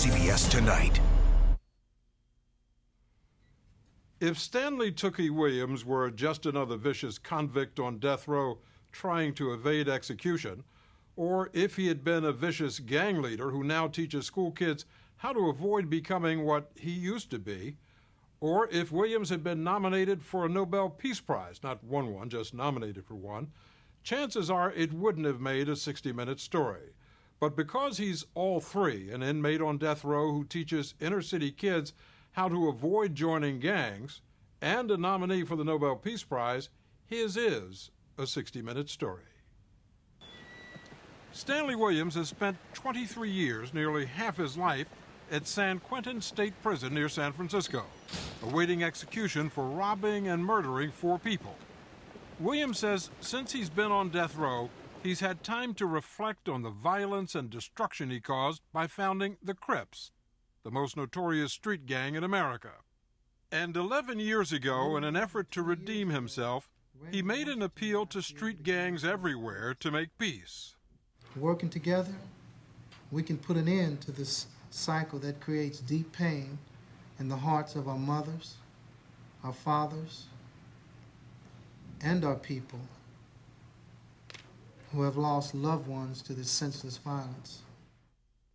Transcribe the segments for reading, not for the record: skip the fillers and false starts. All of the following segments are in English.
CBS Tonight. If Stanley Tookie Williams were just another vicious convict on death row trying to evade execution, or if he had been a vicious gang leader who now teaches school kids how to avoid becoming what he used to be, or if Williams had been nominated for a Nobel Peace Prize, not won one, just nominated for one, chances are it wouldn't have made a 60-minute story. But because he's all three, an inmate on death row who teaches inner-city kids how to avoid joining gangs, and a nominee for the Nobel Peace Prize, his is a 60-minute story. Stanley Williams has spent 23 years, nearly half his life, at San Quentin State Prison near San Francisco, awaiting execution for robbing and murdering 4 people. Williams says since he's been on death row, he's had time to reflect on the violence and destruction he caused by founding the Crips, the most notorious street gang in America. And 11 years ago, in an effort to redeem himself, he made an appeal to street gangs everywhere to make peace. Working together, we can put an end to this cycle that creates deep pain in the hearts of our mothers, our fathers, and our people who have lost loved ones to this senseless violence.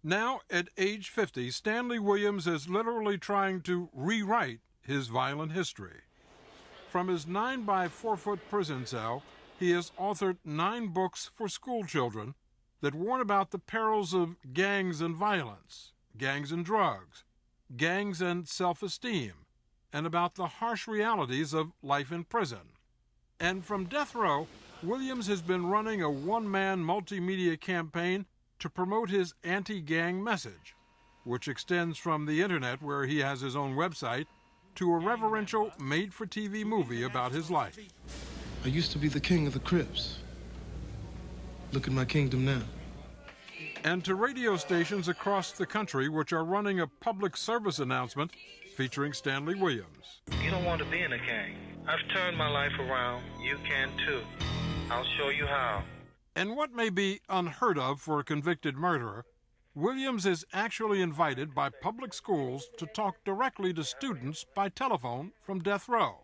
Now, at age 50, Stanley Williams is literally trying to rewrite his violent history. From his 9-by-4-foot prison cell, he has authored 9 books for school children that warn about the perils of gangs and violence, gangs and drugs, gangs and self-esteem, and about the harsh realities of life in prison. And from death row, Williams has been running a one-man multimedia campaign to promote his anti-gang message, which extends from the internet, where he has his own website, to a reverential made-for-TV movie about his life. I used to be the king of the Crips. Look at my kingdom now. And to radio stations across the country which are running a public service announcement featuring Stanley Williams. You don't want to be in a gang. I've turned my life around. You can too. I'll show you how. And what may be unheard of for a convicted murderer, Williams is actually invited by public schools to talk directly to students by telephone from death row.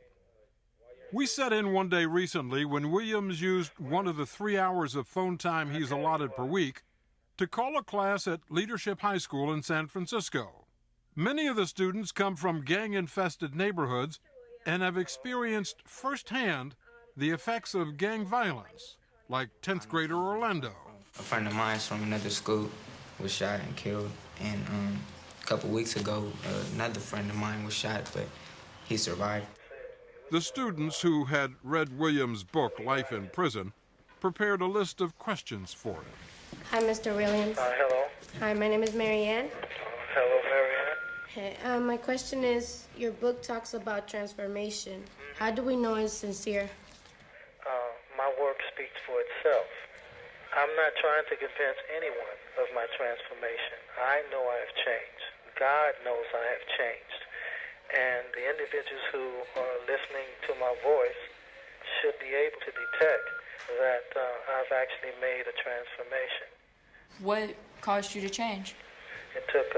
We sat in one day recently when Williams used one of the 3 hours of phone time he's allotted per week to call a class at Leadership High School in San Francisco. Many of the students come from gang-infested neighborhoods and have experienced firsthand the effects of gang violence, like 10th grader Orlando. A friend of mine from another school was shot and killed, and a couple weeks ago, another friend of mine was shot, but he survived. The students who had read Williams' book, Life in Prison, prepared a list of questions for him. Hi, Mr. Williams. Hello. Hi, my name is Marianne. Hello, Marianne. Hey, my question is, your book talks about transformation. How do we know it's sincere? My work speaks for itself. I'm not trying to convince anyone of my transformation. I know I have changed. God knows I have changed. And the individuals who are listening to my voice should be able to detect that I've actually made a transformation. What caused you to change? It took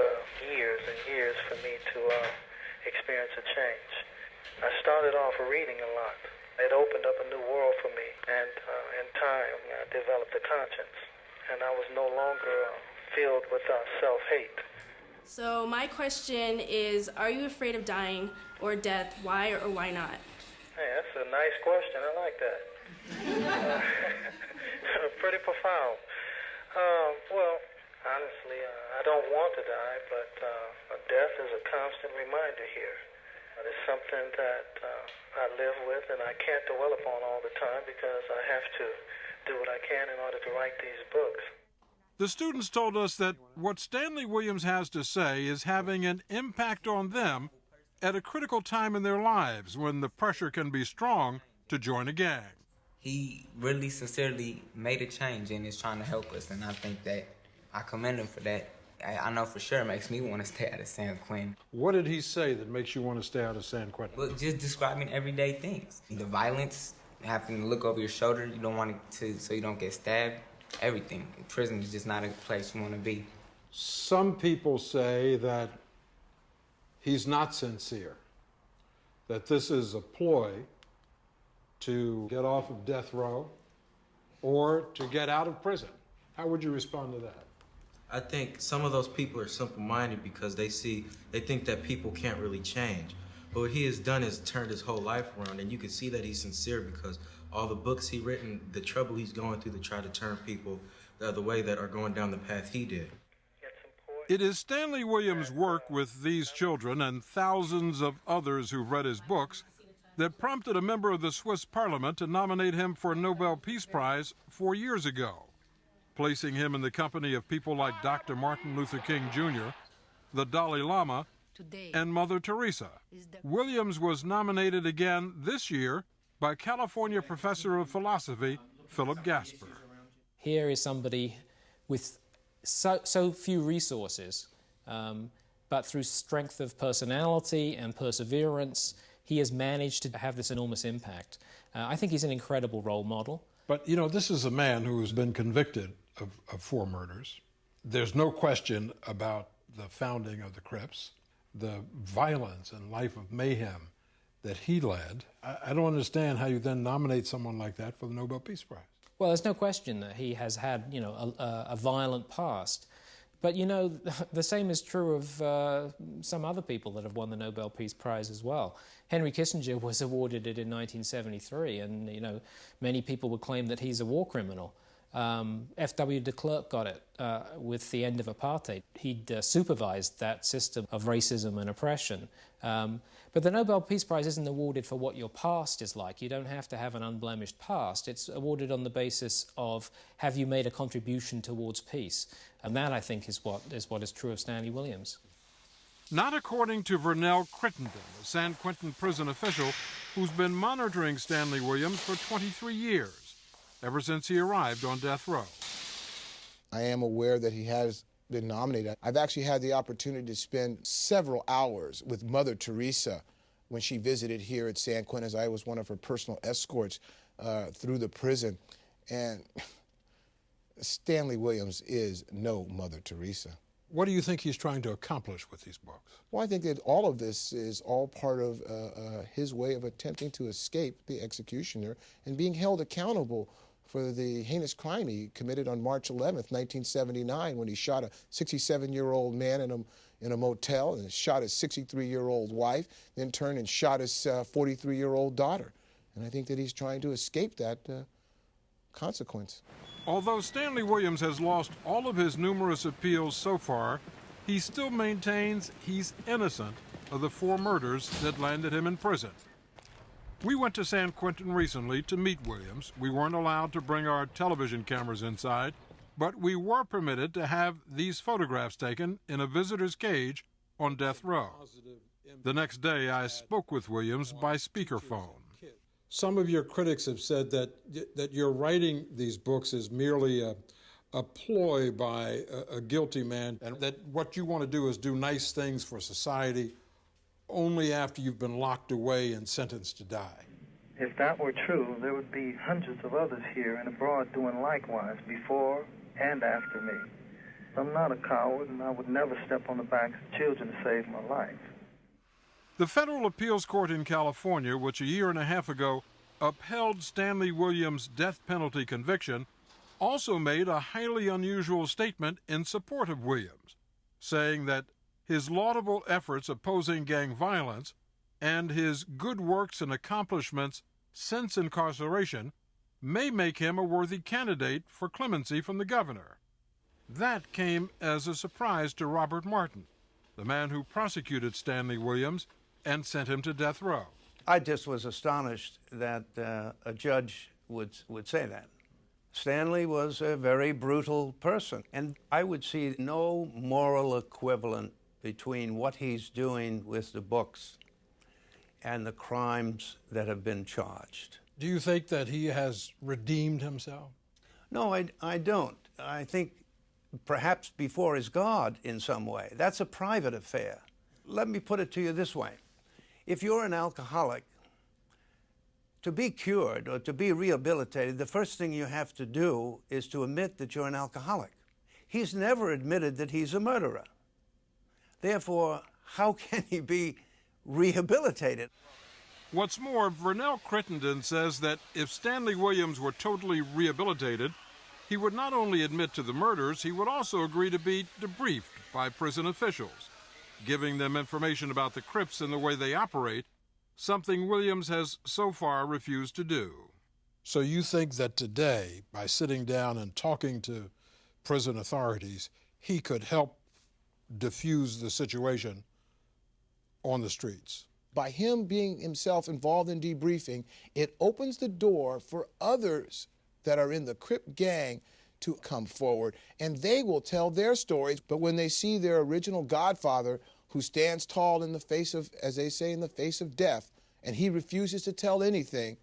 years and years for me to experience a change. I started off reading a lot. It opened up a new world for me, and in time I developed a conscience, and I was no longer filled with self-hate. So my question is, are you afraid of dying or death? Why or why not? Hey, that's a nice question. I like that. Pretty profound. Well, honestly, I don't want to die, but death is a constant reminder here. It's something that I live with and I can't dwell upon all the time because I have to do what I can in order to write these books. The students told us that what Stanley Williams has to say is having an impact on them at a critical time in their lives when the pressure can be strong to join a gang. He really sincerely made a change and is trying to help us, and I think that I commend him for that. I know for sure it makes me want to stay out of San Quentin. What did he say that makes you want to stay out of San Quentin? Well, just describing everyday things. The violence, having to look over your shoulder, you don't want to, so you don't get stabbed. Everything. Prison is just not a place you want to be. Some people say that he's not sincere, that this is a ploy to get off of death row or to get out of prison. How would you respond to that? I think some of those people are simple-minded because they think that people can't really change. But what he has done is turned his whole life around, and you can see that he's sincere because all the books he's written, the trouble he's going through to try to turn people the other way that are going down the path he did. It is Stanley Williams' work with these children and thousands of others who've read his books that prompted a member of the Swiss parliament to nominate him for a Nobel Peace Prize 4 years ago, placing him in the company of people like Dr. Martin Luther King Jr., the Dalai Lama, and Mother Teresa. Williams was nominated again this year by California professor of philosophy, Philip Gasper. Here is somebody with so few resources, but through strength of personality and perseverance, he has managed to have this enormous impact. I think he's an incredible role model. But, you know, this is a man who has been convicted of 4 murders. There's no question about the founding of the Crips, the violence and life of mayhem that he led. I don't understand how you then nominate someone like that for the Nobel Peace Prize. Well, there's no question that he has had, you know, a violent past. But, you know, the same is true of some other people that have won the Nobel Peace Prize as well. Henry Kissinger was awarded it in 1973, and, you know, many people would claim that he's a war criminal. F.W. de Klerk got it with the end of apartheid. He'd supervised that system of racism and oppression. But the Nobel Peace Prize isn't awarded for what your past is like. You don't have to have an unblemished past. It's awarded on the basis of, have you made a contribution towards peace? And that, I think, is what is true of Stanley Williams. Not according to Vernell Crittenden, a San Quentin prison official who's been monitoring Stanley Williams for 23 years, ever since he arrived on death row. I am aware that he has been nominated. I've actually had the opportunity to spend several hours with Mother Teresa when she visited here at San Quentin, as I was one of her personal escorts through the prison. And Stanley Williams is no Mother Teresa. What do you think he's trying to accomplish with these books? Well, I think that all of this is all part of his way of attempting to escape the executioner and being held accountable for the heinous crime he committed on March 11th, 1979, when he shot a 67-year-old man in a motel and shot his 63-year-old wife, then turned and shot his 43-year-old daughter. And I think that he's trying to escape that consequence. Although Stanley Williams has lost all of his numerous appeals so far, he still maintains he's innocent of the 4 murders that landed him in prison. We went to San Quentin recently to meet Williams. We weren't allowed to bring our television cameras inside, but we were permitted to have these photographs taken in a visitor's cage on death row. The next day, I spoke with Williams by speakerphone. Some of your critics have said that you're writing these books is merely a ploy by a guilty man, and that what you want to do is do nice things for society only after you've been locked away and sentenced to die. If that were true, there would be hundreds of others here and abroad doing likewise before and after me. I'm not a coward, and I would never step on the backs of children to save my life. The Federal Appeals Court in California, which a year and a half ago upheld Stanley Williams' death penalty conviction, also made a highly unusual statement in support of Williams, saying that his laudable efforts opposing gang violence and his good works and accomplishments since incarceration may make him a worthy candidate for clemency from the governor. That came as a surprise to Robert Martin, the man who prosecuted Stanley Williams and sent him to death row. I just was astonished that a judge would say that. Stanley was a very brutal person, and I would see no moral equivalent between what he's doing with the books and the crimes that have been charged. Do you think that he has redeemed himself? No, I don't. I think perhaps before his God in some way. That's a private affair. Let me put it to you this way. If you're an alcoholic, to be cured or to be rehabilitated, the first thing you have to do is to admit that you're an alcoholic. He's never admitted that he's a murderer. Therefore, how can he be rehabilitated? What's more, Vernell Crittenden says that if Stanley Williams were totally rehabilitated, he would not only admit to the murders, he would also agree to be debriefed by prison officials, giving them information about the Crips and the way they operate, something Williams has so far refused to do. So you think that today, by sitting down and talking to prison authorities, he could help diffuse the situation on the streets? By him being himself involved in debriefing, it opens the door for others that are in the Crip gang to come forward, and they will tell their stories. But when they see their original godfather, who stands tall in the face of, as they say, in the face of death, and he refuses to tell anything,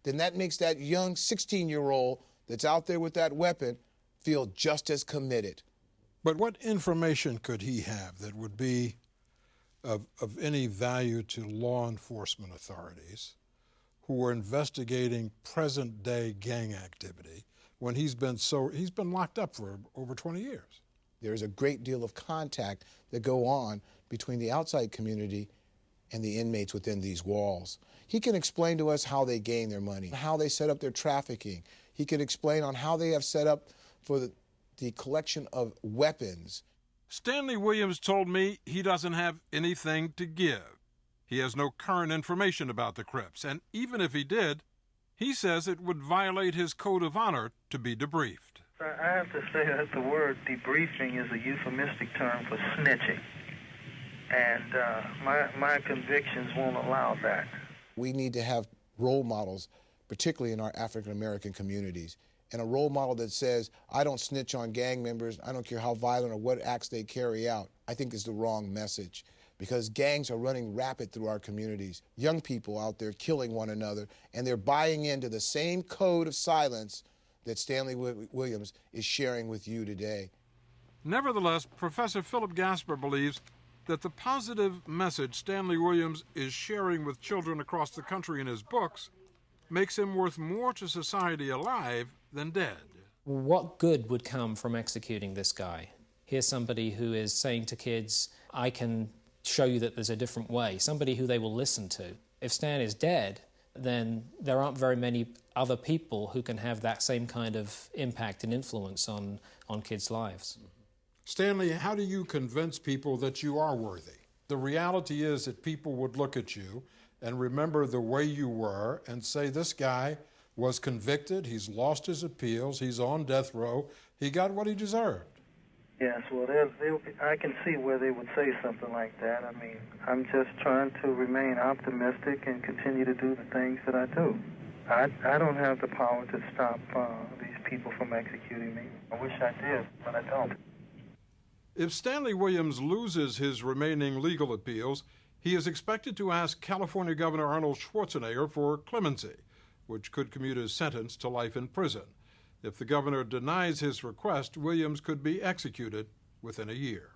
then that makes that young 16-year-old that's out there with that weapon feel just as committed. But what information could he have that would be of any value to law enforcement authorities who are investigating present-day gang activity when he's been locked up for over 20 years? There's a great deal of contact that go on between the outside community and the inmates within these walls. He can explain to us how they gain their money, how they set up their trafficking. He can explain on how they have set up for the collection of weapons. Stanley Williams told me he doesn't have anything to give. He has no current information about the Crips, and even if he did, he says it would violate his code of honor to be debriefed. I have to say that the word debriefing is a euphemistic term for snitching, and my convictions won't allow that. We need to have role models, particularly in our African American communities, and a role model that says, I don't snitch on gang members, I don't care how violent or what acts they carry out, I think is the wrong message. Because gangs are running rapid through our communities. Young people out there killing one another, and they're buying into the same code of silence that Stanley Williams is sharing with you today. Nevertheless, Professor Philip Gasper believes that the positive message Stanley Williams is sharing with children across the country in his books makes him worth more to society alive than dead. What good would come from executing this guy? Here's somebody who is saying to kids, I can show you that there's a different way, somebody who they will listen to. If Stan is dead, then there aren't very many other people who can have that same kind of impact and influence on kids' lives. Stanley, how do you convince people that you are worthy? The reality is that people would look at you and remember the way you were and say, this guy was convicted, he's lost his appeals, he's on death row, he got what he deserved. Yes, well, I can see where they would say something like that. I mean, I'm just trying to remain optimistic and continue to do the things that I do. I don't have the power to stop these people from executing me. I wish I did, but I don't. If Stanley Williams loses his remaining legal appeals, he is expected to ask California Governor Arnold Schwarzenegger for clemency, which could commute his sentence to life in prison. If the governor denies his request, Williams could be executed within a year.